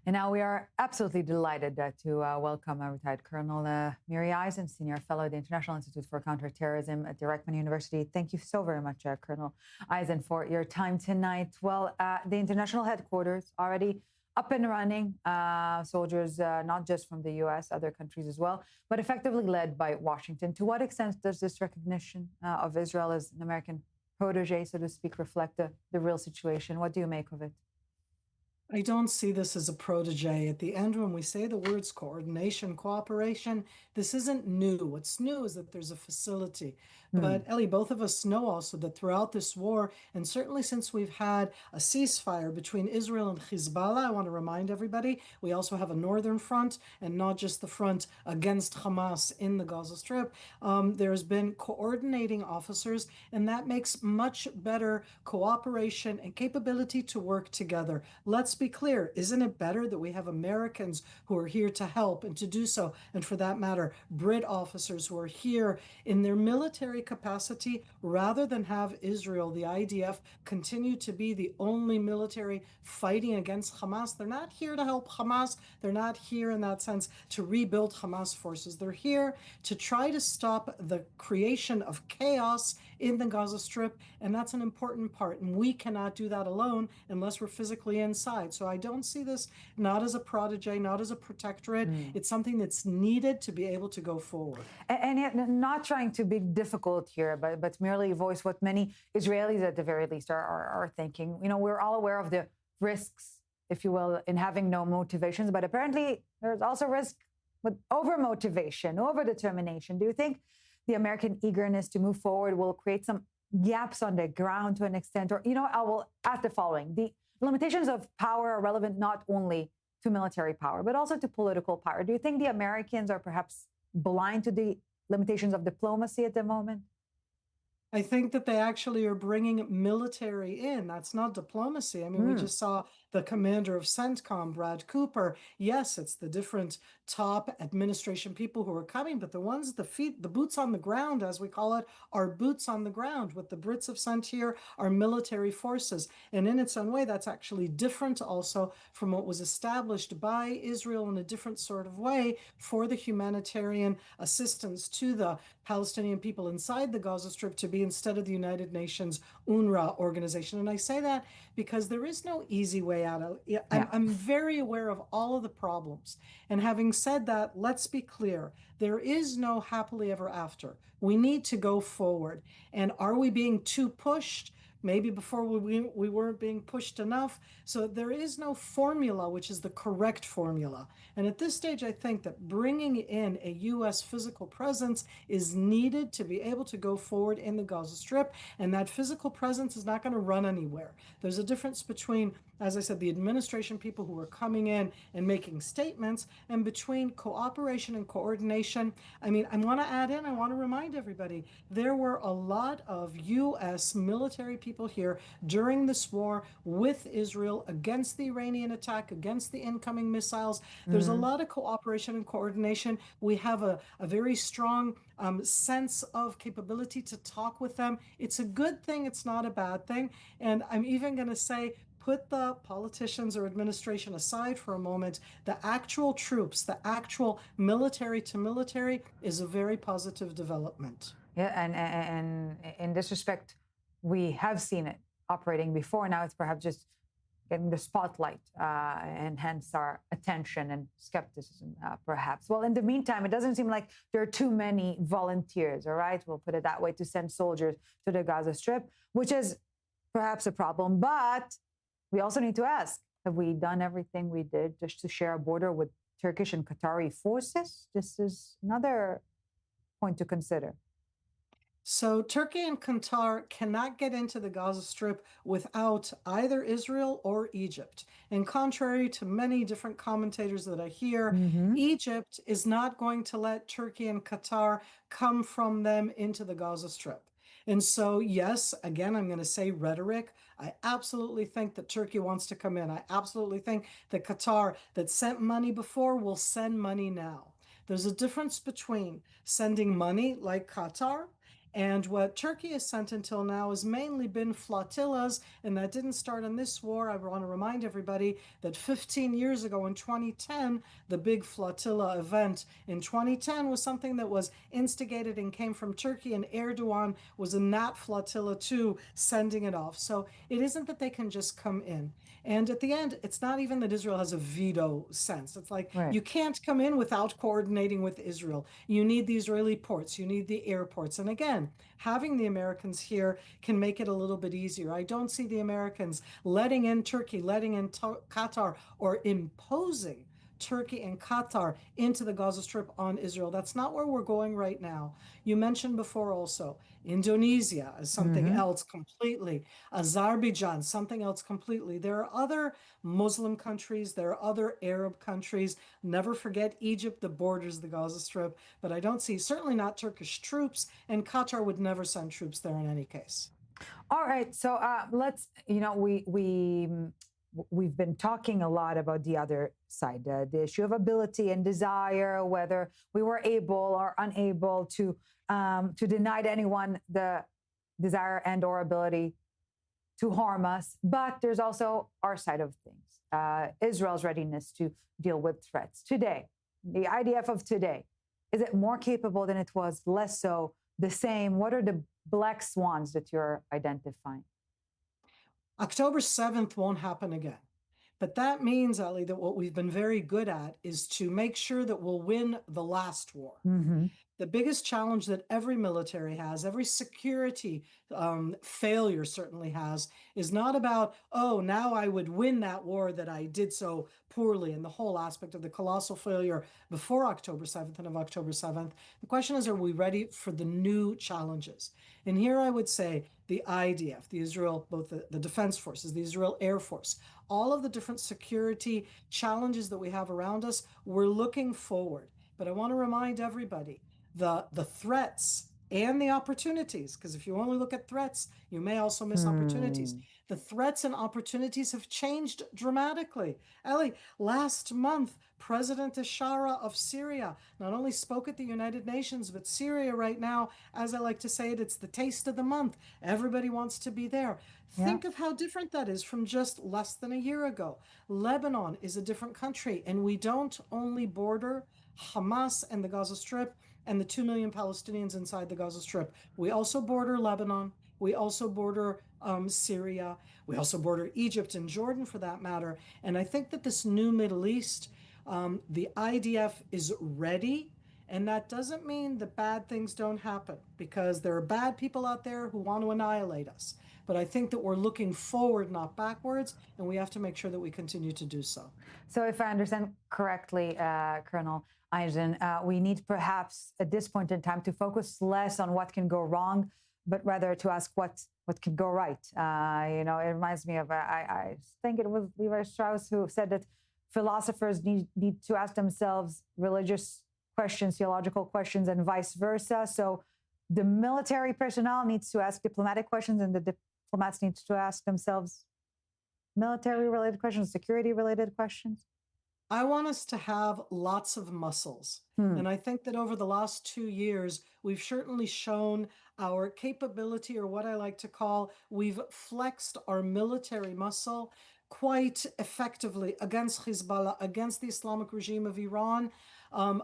And now we are absolutely delighted to welcome retired Colonel Miri, Senior Fellow at the International Institute for Counterterrorism at Direktman University. Thank you so very much, Colonel Eisen, for your time tonight. Well, the international headquarters already up and running, soldiers not just from the U.S., other countries as well, but effectively led by Washington. To what extent does this recognition of Israel as an American protege, so to speak, reflect the real situation? What do you make of it? I don't see this as a protege. At the end, when we say the words coordination, cooperation, this isn't new. What's new is that there's a facility. But Ellie, both of us know also that throughout this war, and certainly since we've had a ceasefire between Israel and Hezbollah, I want to remind everybody, we also have a northern front and not just the front against Hamas in the Gaza Strip. There's been coordinating officers, and that makes much better cooperation and capability to work together. Let's be clear, isn't it better that we have Americans who are here to help and to do so, and for that matter, Brit officers who are here in their military capacity, rather than have Israel, the IDF, continue to be the only military fighting against Hamas? They're not here to help Hamas. They're not here in that sense to rebuild Hamas forces. They're here to try to stop the creation of chaos in the Gaza Strip, and that's an important part, and we cannot do that alone unless we're physically inside. So I don't see this not as a protege, not as a protectorate. It's something that's needed to be able to go forward. And yet, not trying to be difficult here, but merely voice what many Israelis, at the very least, are thinking. You know, we're all aware of the risks, if you will, in having no motivations, but apparently there's also risk with over-motivation, over-determination. Do you think the American eagerness to move forward will create some gaps on the ground to an extent? Or, you know, I will ask the following. The limitations of power are relevant not only to military power, but also to political power. Do you think the Americans are perhaps blind to the limitations of diplomacy at the moment? I think that they actually are bringing military in. That's not diplomacy. I mean, we just saw the commander of CENTCOM, Brad Cooper. Yes, it's the different top administration people who are coming, but the ones, the boots on the ground, as we call it, are boots on the ground. What the Brits have sent here are military forces. And in its own way, that's actually different also from what was established by Israel in a different sort of way for the humanitarian assistance to the Palestinian people inside the Gaza Strip to be instead of the United Nations UNRWA organization. And I say that because there is no easy way out of it. I'm very aware of all of the problems. And having said that, let's be clear. There is no happily ever after. We need to go forward. And are we being too pushed? Maybe before we weren't being pushed enough. So there is no formula, which is the correct formula. And at this stage, I think that bringing in a U.S. physical presence is needed to be able to go forward in the Gaza Strip. And that physical presence is not going to run anywhere. There's a difference between, as I said, the administration people who are coming in and making statements, and between cooperation and coordination. I mean, I want to remind everybody, there were a lot of U.S. military people here during this war with Israel against the Iranian attack, against the incoming missiles. There's a lot of cooperation and coordination. We have a very strong sense of capability to talk with them. It's a good thing. It's not a bad thing. And I'm even going to say, put the politicians or administration aside for a moment. The actual troops, the actual military to military is a very positive development. Yeah, and in this respect, we have seen it operating before. Now it's perhaps just getting the spotlight and hence our attention and skepticism, perhaps. Well, in the meantime, it doesn't seem like there are too many volunteers, all right? We'll put it that way, to send soldiers to the Gaza Strip, which is perhaps a problem. But we also need to ask, have we done everything we did just to share a border with Turkish and Qatari forces? This is another point to consider. So Turkey and Qatar cannot get into the Gaza Strip without either Israel or Egypt. And contrary to many different commentators that I hear, Egypt is not going to let Turkey and Qatar come from them into the Gaza Strip. And so, yes, again, I'm going to say rhetoric. I absolutely think that Turkey wants to come in. I absolutely think that Qatar, that sent money before, will send money now. There's a difference between sending money like Qatar And what Turkey has sent until now has mainly been flotillas, and that didn't start in this war. I want to remind everybody that 15 years ago in 2010, the big flotilla event in 2010 was something that was instigated and came from Turkey, and Erdogan was in that flotilla too, sending it off. So it isn't that they can just come in. And at the end, it's not even that Israel has a veto sense. It's like Right. you can't come in without coordinating with Israel. You need the Israeli ports, you need the airports. And again, having the Americans here can make it a little bit easier. I don't see the Americans letting in Turkey, letting in Qatar, or imposing Turkey and Qatar into the Gaza Strip on Israel. That's not where we're going right now. You mentioned before also Indonesia is something Mm-hmm. else completely. Azerbaijan, something else completely. There are other Muslim countries, there are other Arab countries. Never forget Egypt that borders the Gaza Strip, but I don't see, certainly not Turkish troops, and Qatar would never send troops there in any case. All right. So let's, we've been talking a lot about the other side, the issue of ability and desire, whether we were able or unable to deny to anyone the desire and or ability to harm us. But there's also our side of things, Israel's readiness to deal with threats today. The IDF of today, is it more capable than it was? Less so? The same? What are the black swans that you're identifying? October 7th won't happen again. But that means, Ali, that what we've been very good at is to make sure that we'll win the last war. Mm-hmm. The biggest challenge that every military has, every security failure certainly has, is not about, oh, now I would win that war that I did so poorly, and the whole aspect of the colossal failure before October 7th and of October 7th. The question is, are we ready for the new challenges? And here I would say the IDF, the Israel, both the defense forces, the Israel Air Force, all of the different security challenges that we have around us, we're looking forward. But I want to remind everybody, the threats and the opportunities, because if you only look at threats, you may also miss opportunities. The threats and opportunities have changed dramatically. Ali, last month, President Ashara of Syria not only spoke at the United Nations, but Syria right now, as I like to say it, it's the taste of the month. Everybody wants to be there. Yeah. Think of how different that is from just less than a year ago. Lebanon is a different country, and we don't only border Hamas and the Gaza Strip and the 2 million Palestinians inside the Gaza Strip. We also border Lebanon. We also border Syria. We also border Egypt and Jordan, for that matter. And I think that this new Middle East, the IDF is ready. And that doesn't mean that bad things don't happen, because there are bad people out there who want to annihilate us. But I think that we're looking forward, not backwards, and we have to make sure that we continue to do so. So if I understand correctly, Colonel Eisen, we need perhaps at this point in time to focus less on what can go wrong, but rather to ask what can go right. It reminds me of, I think it was Levi Strauss who said that philosophers need to ask themselves religious questions, theological questions, and vice versa. So the military personnel needs to ask diplomatic questions, and the diplomats need to ask themselves military-related questions, security-related questions. I want us to have lots of muscles. And I think that over the last 2 years, we've certainly shown our capability, or what I like to call, we've flexed our military muscle quite effectively against Hezbollah, against the Islamic regime of Iran,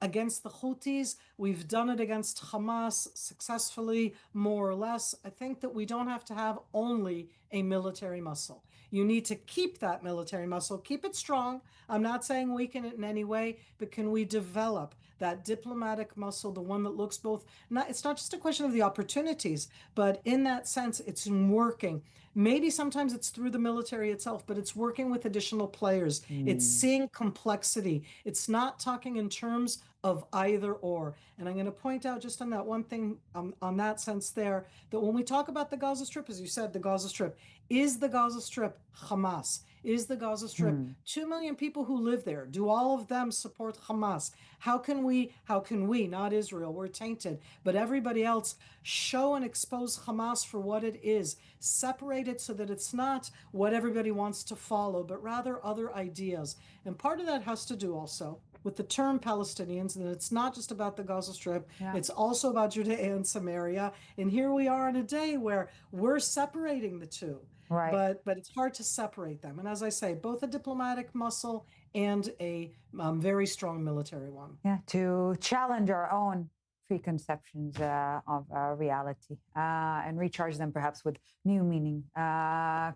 against the Houthis. We've done it against Hamas successfully, more or less. I think that we don't have to have only a military muscle. You need to keep that military muscle, keep it strong. I'm not saying weaken it in any way, but can we develop that diplomatic muscle, the one that looks both, it's not just a question of the opportunities, but in that sense, it's working. Maybe sometimes it's through the military itself, but it's working with additional players. It's seeing complexity. It's not talking in terms of either or. And I'm going to point out just on that one thing, on that sense there, that when we talk about the Gaza Strip, as you said, the Gaza Strip, is the Gaza Strip Hamas? Is the Gaza Strip 2 million people who live there? Do all of them support Hamas? How can we, not Israel, we're tainted, but everybody else, show and expose Hamas for what it is, separate it so that it's not what everybody wants to follow, but rather other ideas. And part of that has to do also with the term Palestinians, and it's not just about the Gaza Strip, Yeah. it's also about Judea and Samaria. And here we are in a day where we're separating the two. Right. But it's hard to separate them. And as I say, both a diplomatic muscle and a very strong military one. Yeah, to challenge our own preconceptions of reality and recharge them perhaps with new meaning.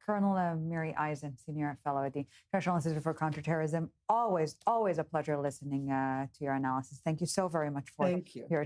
Colonel Miri, Senior Fellow at the International Institute for Counterterrorism, always a pleasure listening to your analysis. Thank you so very much for Thank you. your